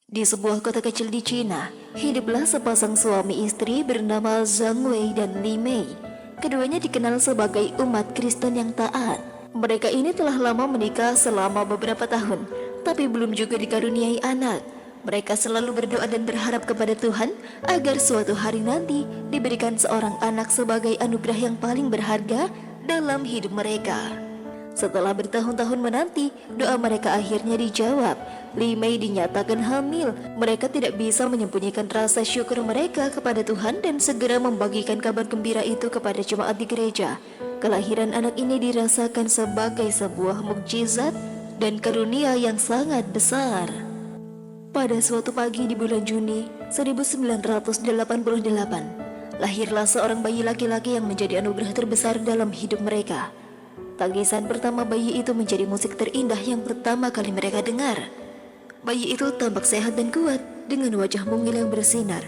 Di sebuah kota kecil di Cina, hiduplah sepasang suami istri bernama Zhang Wei dan Li Mei. Keduanya dikenal sebagai umat Kristen yang taat. Mereka ini telah lama menikah selama beberapa tahun, tapi belum juga dikaruniai anak. Mereka selalu berdoa dan berharap kepada Tuhan agar suatu hari nanti diberikan seorang anak sebagai anugerah yang paling berharga dalam hidup mereka. Setelah bertahun-tahun menanti, doa mereka akhirnya dijawab. Li Mei dinyatakan hamil. Mereka tidak bisa menyembunyikan rasa syukur mereka kepada Tuhan dan segera membagikan kabar gembira itu kepada jemaat di gereja. Kelahiran anak ini dirasakan sebagai sebuah mukjizat dan karunia yang sangat besar. Pada suatu pagi di bulan Juni 1988, lahirlah seorang bayi laki-laki yang menjadi anugerah terbesar dalam hidup mereka. Tangisan pertama bayi itu menjadi musik terindah yang pertama kali mereka dengar. Bayi itu tampak sehat dan kuat dengan wajah mungil yang bersinar.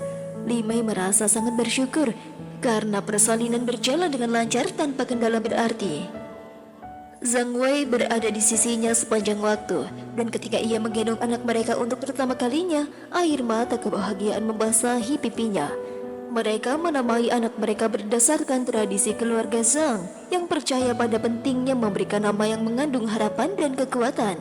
Li Mei merasa sangat bersyukur karena persalinan berjalan dengan lancar tanpa kendala berarti. Zhang Wei berada di sisinya sepanjang waktu, dan ketika ia menggendong anak mereka untuk pertama kalinya, air mata kebahagiaan membasahi pipinya. Mereka menamai anak mereka berdasarkan tradisi keluarga Zhang yang percaya pada pentingnya memberikan nama yang mengandung harapan dan kekuatan.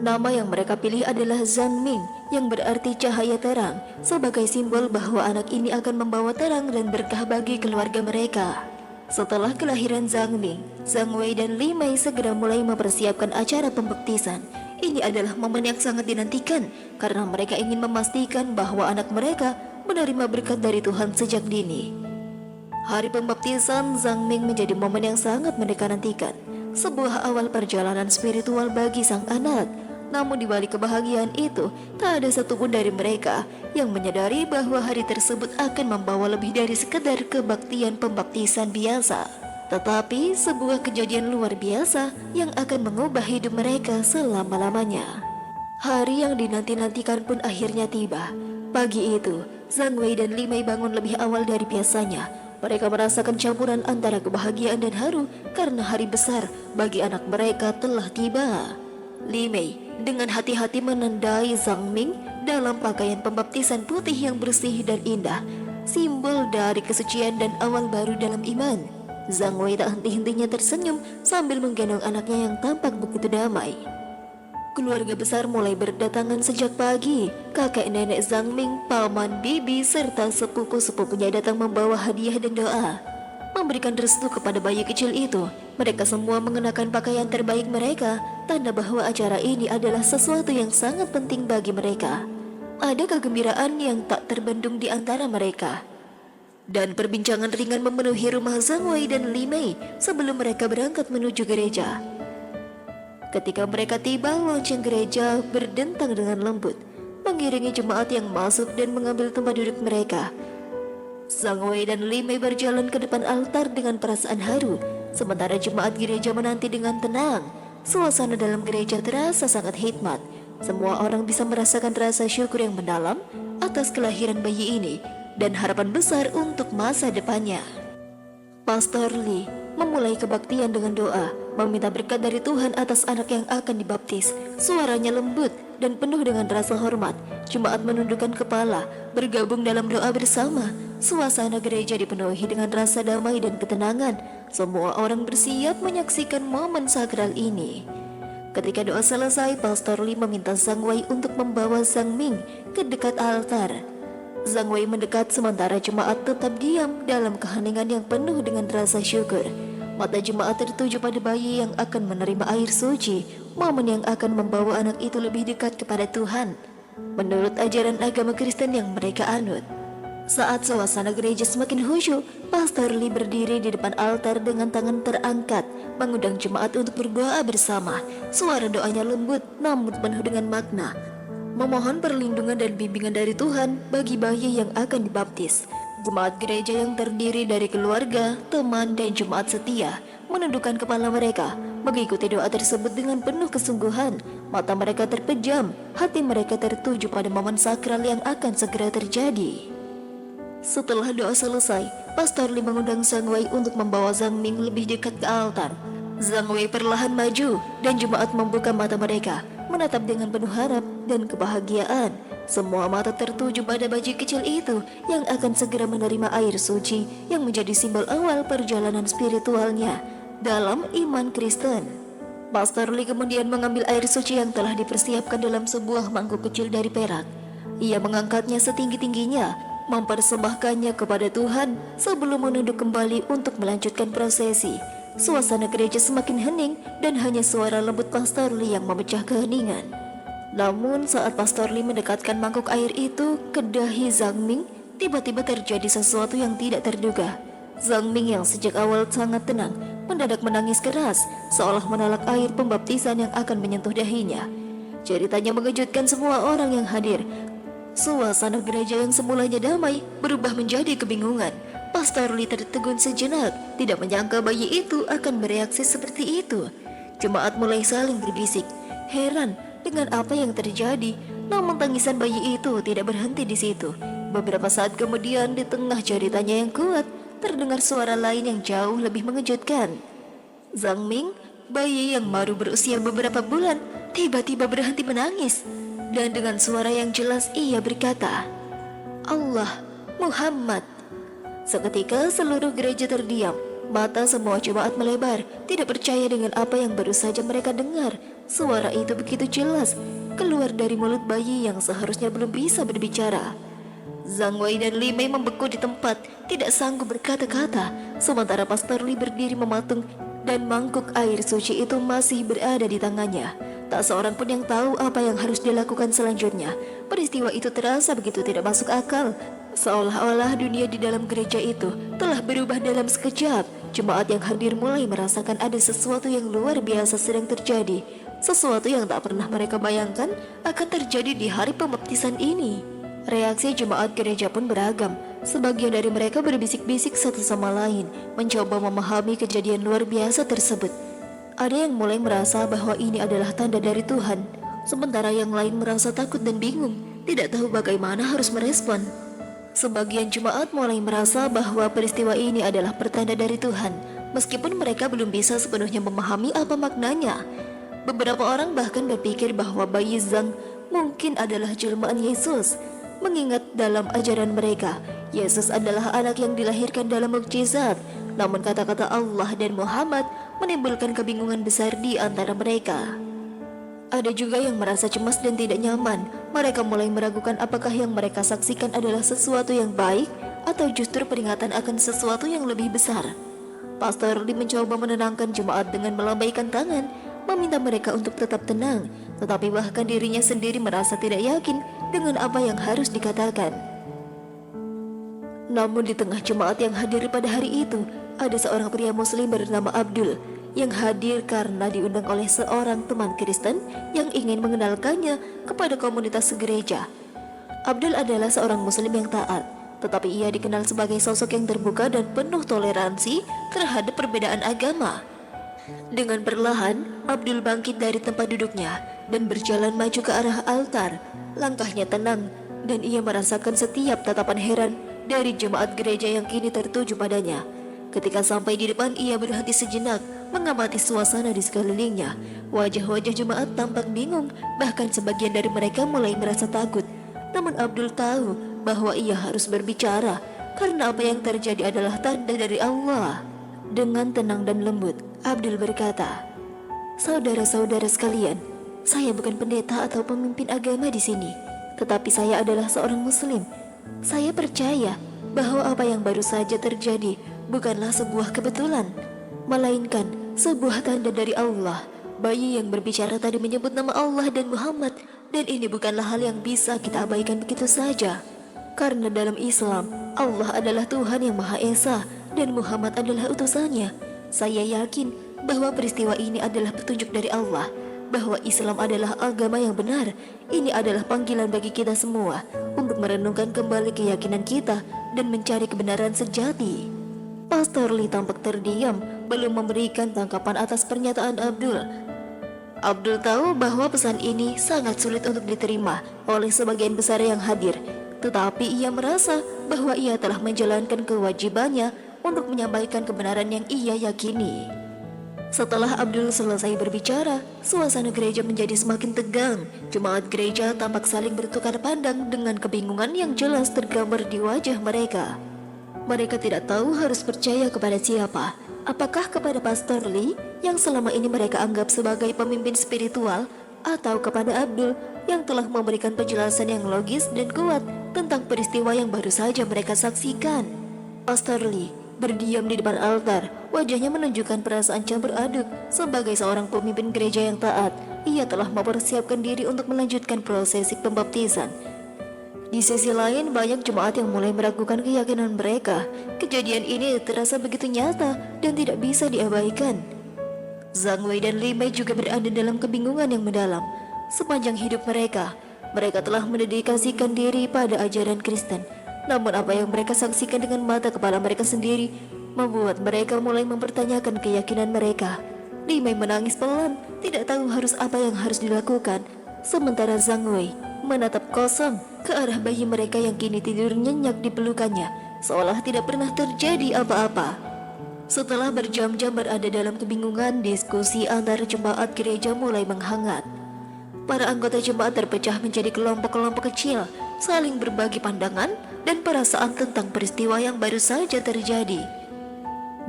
Nama yang mereka pilih adalah Zhang Ming, yang berarti cahaya terang, sebagai simbol bahwa anak ini akan membawa terang dan berkah bagi keluarga mereka. Setelah kelahiran Zhang Ming, Zhang Wei dan Li Mei segera mulai mempersiapkan acara pembaptisan. Ini adalah momen yang sangat dinantikan karena mereka ingin memastikan bahwa anak mereka menerima berkat dari Tuhan sejak dini. Hari pembaptisan Zhang Ming menjadi momen yang sangat mereka nantikan, sebuah awal perjalanan spiritual bagi sang anak. Namun di balik kebahagiaan itu, tak ada satupun dari mereka yang menyadari bahwa hari tersebut akan membawa lebih dari sekedar kebaktian pembaptisan biasa, tetapi sebuah kejadian luar biasa yang akan mengubah hidup mereka selama-lamanya. Hari yang dinanti-nantikan pun akhirnya tiba. Pagi itu, Zhang Wei dan Li Mei bangun lebih awal dari biasanya. Mereka merasakan campuran antara kebahagiaan dan haru karena hari besar bagi anak mereka telah tiba. Li Mei dengan hati-hati menandai Zhang Ming dalam pakaian pembaptisan putih yang bersih dan indah, simbol dari kesucian dan awal baru dalam iman. Zhang Wei tak henti-hentinya tersenyum sambil menggendong anaknya yang tampak begitu damai. Keluarga besar mulai berdatangan sejak pagi. Kakek nenek Zhang Ming, paman, bibi, serta sepupu-sepupunya datang membawa hadiah dan doa, memberikan restu kepada bayi kecil itu. Mereka semua mengenakan pakaian terbaik mereka, tanda bahwa acara ini adalah sesuatu yang sangat penting bagi mereka. Ada kegembiraan yang tak terbendung di antara mereka. Dan perbincangan ringan memenuhi rumah Zhang Wei dan Li Mei sebelum mereka berangkat menuju gereja. Ketika mereka tiba, lonceng gereja berdentang dengan lembut, mengiringi jemaat yang masuk dan mengambil tempat duduk mereka. Zhang Wei dan Li Mei berjalan ke depan altar dengan perasaan haru, sementara jemaat gereja menanti dengan tenang. Suasana dalam gereja terasa sangat hikmat. Semua orang bisa merasakan rasa syukur yang mendalam atas kelahiran bayi ini dan harapan besar untuk masa depannya. Pastor Li memulai kebaktian dengan doa, meminta berkat dari Tuhan atas anak yang akan dibaptis. Suaranya lembut dan penuh dengan rasa hormat. Jemaat menundukkan kepala, bergabung dalam doa bersama. Suasana gereja dipenuhi dengan rasa damai dan ketenangan. Semua orang bersiap menyaksikan momen sakral ini. Ketika doa selesai, Pastor Li meminta Zhang Wei untuk membawa Zhang Ming ke dekat altar. Zhang Wei mendekat sementara jemaat tetap diam dalam keheningan yang penuh dengan rasa syukur. Mata jemaat tertuju pada bayi yang akan menerima air suci, momen yang akan membawa anak itu lebih dekat kepada Tuhan, menurut ajaran agama Kristen yang mereka anut. Saat suasana gereja semakin khusyuk, Pastor Li berdiri di depan altar dengan tangan terangkat, mengundang jemaat untuk berdoa bersama. Suara doanya lembut namun penuh dengan makna, memohon perlindungan dan bimbingan dari Tuhan bagi bayi yang akan dibaptis. Jemaat gereja yang terdiri dari keluarga, teman, dan jemaat setia menundukkan kepala mereka, mengikuti doa tersebut dengan penuh kesungguhan. Mata mereka terpejam, hati mereka tertuju pada momen sakral yang akan segera terjadi. Setelah doa selesai, Pastor Li mengundang Zhang Wei untuk membawa Zhang Ming lebih dekat ke altar. Zhang Wei perlahan maju dan jemaat membuka mata mereka, menatap dengan penuh harap dan kebahagiaan. Semua mata tertuju pada bayi kecil itu yang akan segera menerima air suci yang menjadi simbol awal perjalanan spiritualnya dalam iman Kristen. Pastor Lee kemudian mengambil air suci yang telah dipersiapkan dalam sebuah mangkuk kecil dari perak. Ia mengangkatnya setinggi-tingginya, mempersembahkannya kepada Tuhan sebelum menunduk kembali untuk melanjutkan prosesi. Suasana gereja semakin hening dan hanya suara lembut Pastor Lee yang memecah keheningan. Namun saat Pastor Lee mendekatkan mangkuk air itu ke dahi Zhang Ming, tiba-tiba terjadi sesuatu yang tidak terduga. Zhang Ming yang sejak awal sangat tenang, mendadak menangis keras, seolah menolak air pembaptisan yang akan menyentuh dahinya. Ceritanya mengejutkan semua orang yang hadir. Suasana gereja yang semulanya damai berubah menjadi kebingungan. Pastor Lee tertegun sejenak, tidak menyangka bayi itu akan bereaksi seperti itu. Jemaat mulai saling berbisik, heran dengan apa yang terjadi. Namun tangisan bayi itu tidak berhenti di situ. Beberapa saat kemudian, di tengah ceritanya yang kuat, terdengar suara lain yang jauh lebih mengejutkan. Zhang Ming, bayi yang baru berusia beberapa bulan, tiba-tiba berhenti menangis. Dan dengan suara yang jelas ia berkata, "Allah, Muhammad." Seketika seluruh gereja terdiam. Mata semua jemaat melebar, tidak percaya dengan apa yang baru saja mereka dengar. Suara itu begitu jelas, keluar dari mulut bayi yang seharusnya belum bisa berbicara. Zhang Wei dan Li Mei membeku di tempat, tidak sanggup berkata-kata, sementara Pastor Li berdiri mematung dan mangkuk air suci itu masih berada di tangannya. Tak seorang pun yang tahu apa yang harus dilakukan selanjutnya. Peristiwa itu terasa begitu tidak masuk akal, seolah-olah dunia di dalam gereja itu telah berubah dalam sekejap. Jemaat yang hadir mulai merasakan ada sesuatu yang luar biasa sedang terjadi, sesuatu yang tak pernah mereka bayangkan akan terjadi di hari pembaptisan ini. Reaksi jemaat gereja pun beragam. Sebagian dari mereka berbisik-bisik satu sama lain, mencoba memahami kejadian luar biasa tersebut. Ada yang mulai merasa bahwa ini adalah tanda dari Tuhan, sementara yang lain merasa takut dan bingung, tidak tahu bagaimana harus merespon. Sebagian jemaat mulai merasa bahwa peristiwa ini adalah pertanda dari Tuhan, meskipun mereka belum bisa sepenuhnya memahami apa maknanya. Beberapa orang bahkan berpikir bahwa bayi Zhang mungkin adalah jelmaan Yesus, mengingat dalam ajaran mereka, Yesus adalah anak yang dilahirkan dalam mukjizat. Namun kata-kata Allah dan Muhammad menimbulkan kebingungan besar di antara mereka. Ada juga yang merasa cemas dan tidak nyaman. Mereka mulai meragukan apakah yang mereka saksikan adalah sesuatu yang baik atau justru peringatan akan sesuatu yang lebih besar. Pastor Lee mencoba menenangkan jemaat dengan melambaikan tangan, meminta mereka untuk tetap tenang, tetapi bahkan dirinya sendiri merasa tidak yakin dengan apa yang harus dikatakan. Namun di tengah jemaat yang hadir pada hari itu, ada seorang pria muslim bernama Abdul yang hadir karena diundang oleh seorang teman Kristen yang ingin mengenalkannya kepada komunitas gereja. Abdul adalah seorang muslim yang taat, tetapi ia dikenal sebagai sosok yang terbuka dan penuh toleransi terhadap perbedaan agama. Dengan perlahan, Abdul bangkit dari tempat duduknya dan berjalan maju ke arah altar. Langkahnya tenang dan ia merasakan setiap tatapan heran dari jemaat gereja yang kini tertuju padanya. Ketika sampai di depan, ia berhenti sejenak, mengamati suasana di sekelilingnya. Wajah-wajah jemaat tampak bingung, bahkan sebagian dari mereka mulai merasa takut. Namun Abdul tahu bahwa ia harus berbicara, karena apa yang terjadi adalah tanda dari Allah. Dengan tenang dan lembut, Abdul berkata, "Saudara-saudara sekalian, saya bukan pendeta atau pemimpin agama di sini, tetapi saya adalah seorang muslim. Saya percaya bahwa apa yang baru saja terjadi bukanlah sebuah kebetulan, melainkan sebuah tanda dari Allah. Bayi yang berbicara tadi menyebut nama Allah dan Muhammad, dan ini bukanlah hal yang bisa kita abaikan begitu saja. Karena dalam Islam, Allah adalah Tuhan yang Maha Esa dan Muhammad adalah utusannya. Saya yakin bahwa peristiwa ini adalah petunjuk dari Allah, bahwa Islam adalah agama yang benar. Ini adalah panggilan bagi kita semua untuk merenungkan kembali keyakinan kita dan mencari kebenaran sejati." Pastor Lee tampak terdiam, belum memberikan tanggapan atas pernyataan Abdul. Abdul tahu bahwa pesan ini sangat sulit untuk diterima oleh sebagian besar yang hadir, tetapi ia merasa bahwa ia telah menjalankan kewajibannya untuk menyampaikan kebenaran yang ia yakini. Setelah Abdul selesai berbicara, suasana gereja menjadi semakin tegang. Jemaat gereja tampak saling bertukar pandang dengan kebingungan yang jelas tergambar di wajah mereka. Mereka tidak tahu harus percaya kepada siapa. Apakah kepada Pastor Lee yang selama ini mereka anggap sebagai pemimpin spiritual, atau kepada Abdul yang telah memberikan penjelasan yang logis dan kuat tentang peristiwa yang baru saja mereka saksikan. Pastor Lee berdiam di depan altar, wajahnya menunjukkan perasaan campur aduk. Sebagai seorang pemimpin gereja yang taat, ia telah mempersiapkan diri untuk melanjutkan prosesi pembaptisan. Di sisi lain, banyak jemaat yang mulai meragukan keyakinan mereka. Kejadian ini terasa begitu nyata dan tidak bisa diabaikan. Zhang Wei dan Li Mei juga berada dalam kebingungan yang mendalam. Sepanjang hidup mereka telah mendedikasikan diri pada ajaran Kristen. Namun apa yang mereka saksikan dengan mata kepala mereka sendiri membuat mereka mulai mempertanyakan keyakinan mereka. Li Mei menangis pelan, tidak tahu apa yang harus dilakukan. Sementara Zhang Wei menatap kosong ke arah bayi mereka yang kini tidur nyenyak di pelukannya, seolah tidak pernah terjadi apa-apa. Setelah berjam-jam berada dalam kebingungan, diskusi antar jemaat gereja mulai menghangat. Para anggota jemaat terpecah menjadi kelompok-kelompok kecil, saling berbagi pandangan dan perasaan tentang peristiwa yang baru saja terjadi.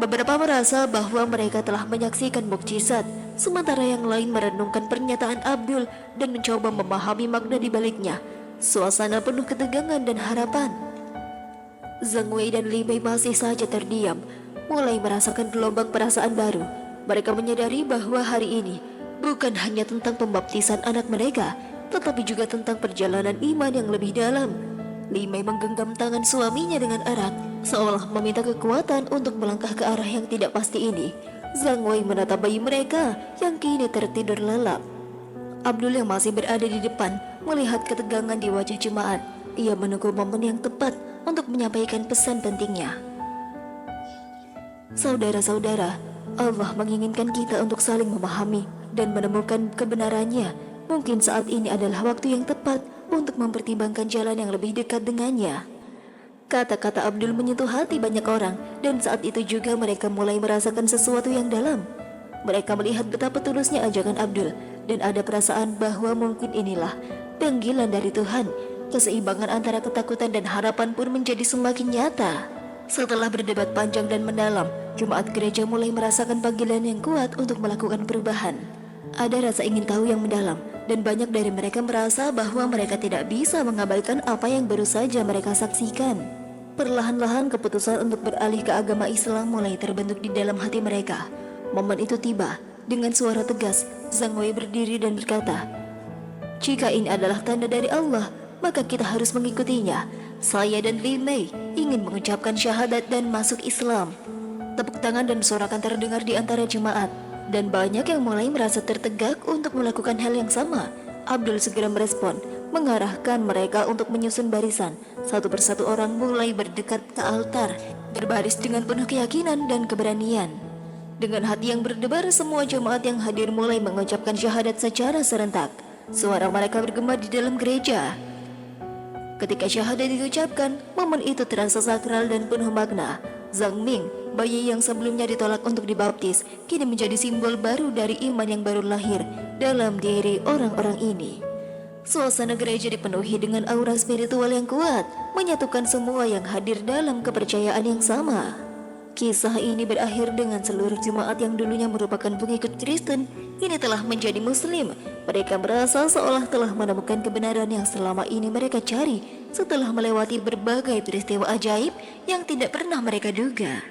Beberapa merasa bahwa mereka telah menyaksikan mukjizat, sementara yang lain merenungkan pernyataan Abdul dan mencoba memahami makna di baliknya. Suasana penuh ketegangan dan harapan. Zhang Wei dan Li Mei masih saja terdiam, mulai merasakan gelombang perasaan baru. Mereka menyadari bahwa hari ini bukan hanya tentang pembaptisan anak mereka, tetapi juga tentang perjalanan iman yang lebih dalam. Li Mei menggenggam tangan suaminya dengan erat, seolah meminta kekuatan untuk melangkah ke arah yang tidak pasti ini. Zhang Wei menatap bayi mereka yang kini tertidur lelap. Abdul yang masih berada di depan melihat ketegangan di wajah jemaat. Ia menunggu momen yang tepat untuk menyampaikan pesan pentingnya. Saudara-saudara, Allah menginginkan kita untuk saling memahami dan menemukan kebenarannya. Mungkin saat ini adalah waktu yang tepat untuk mempertimbangkan jalan yang lebih dekat dengannya. Kata-kata Abdul menyentuh hati banyak orang, dan saat itu juga mereka mulai merasakan sesuatu yang dalam. Mereka melihat betapa tulusnya ajakan Abdul, dan ada perasaan bahwa mungkin inilah panggilan dari Tuhan. Keseimbangan antara ketakutan dan harapan pun menjadi semakin nyata. Setelah berdebat panjang dan mendalam, jemaat gereja mulai merasakan panggilan yang kuat untuk melakukan perubahan. Ada rasa ingin tahu yang mendalam, dan banyak dari mereka merasa bahwa mereka tidak bisa mengabaikan apa yang baru saja mereka saksikan. Perlahan-lahan keputusan untuk beralih ke agama Islam mulai terbentuk di dalam hati mereka. Momen itu tiba. Dengan suara tegas, Zhang Wei berdiri dan berkata, "Jika ini adalah tanda dari Allah, maka kita harus mengikutinya. Saya dan Li Mei ingin mengucapkan syahadat dan masuk Islam." Tepuk tangan dan sorakan terdengar di antara jemaat, dan banyak yang mulai merasa tertegak untuk melakukan hal yang sama. Abdul segera merespon, mengarahkan mereka untuk menyusun barisan. Satu persatu orang mulai berdekat ke altar, berbaris dengan penuh keyakinan dan keberanian. Dengan hati yang berdebar, semua jemaat yang hadir mulai mengucapkan syahadat secara serentak. Suara mereka bergema di dalam gereja. Ketika syahadat diucapkan, momen itu terasa sakral dan penuh makna. Zhang Ming, bayi yang sebelumnya ditolak untuk dibaptis, kini menjadi simbol baru dari iman yang baru lahir dalam diri orang-orang ini. Suasana gereja dipenuhi dengan aura spiritual yang kuat, menyatukan semua yang hadir dalam kepercayaan yang sama. Kisah ini berakhir dengan seluruh jemaat yang dulunya merupakan pengikut Kristen, kini telah menjadi Muslim. Mereka merasa seolah telah menemukan kebenaran yang selama ini mereka cari, setelah melewati berbagai peristiwa ajaib yang tidak pernah mereka duga.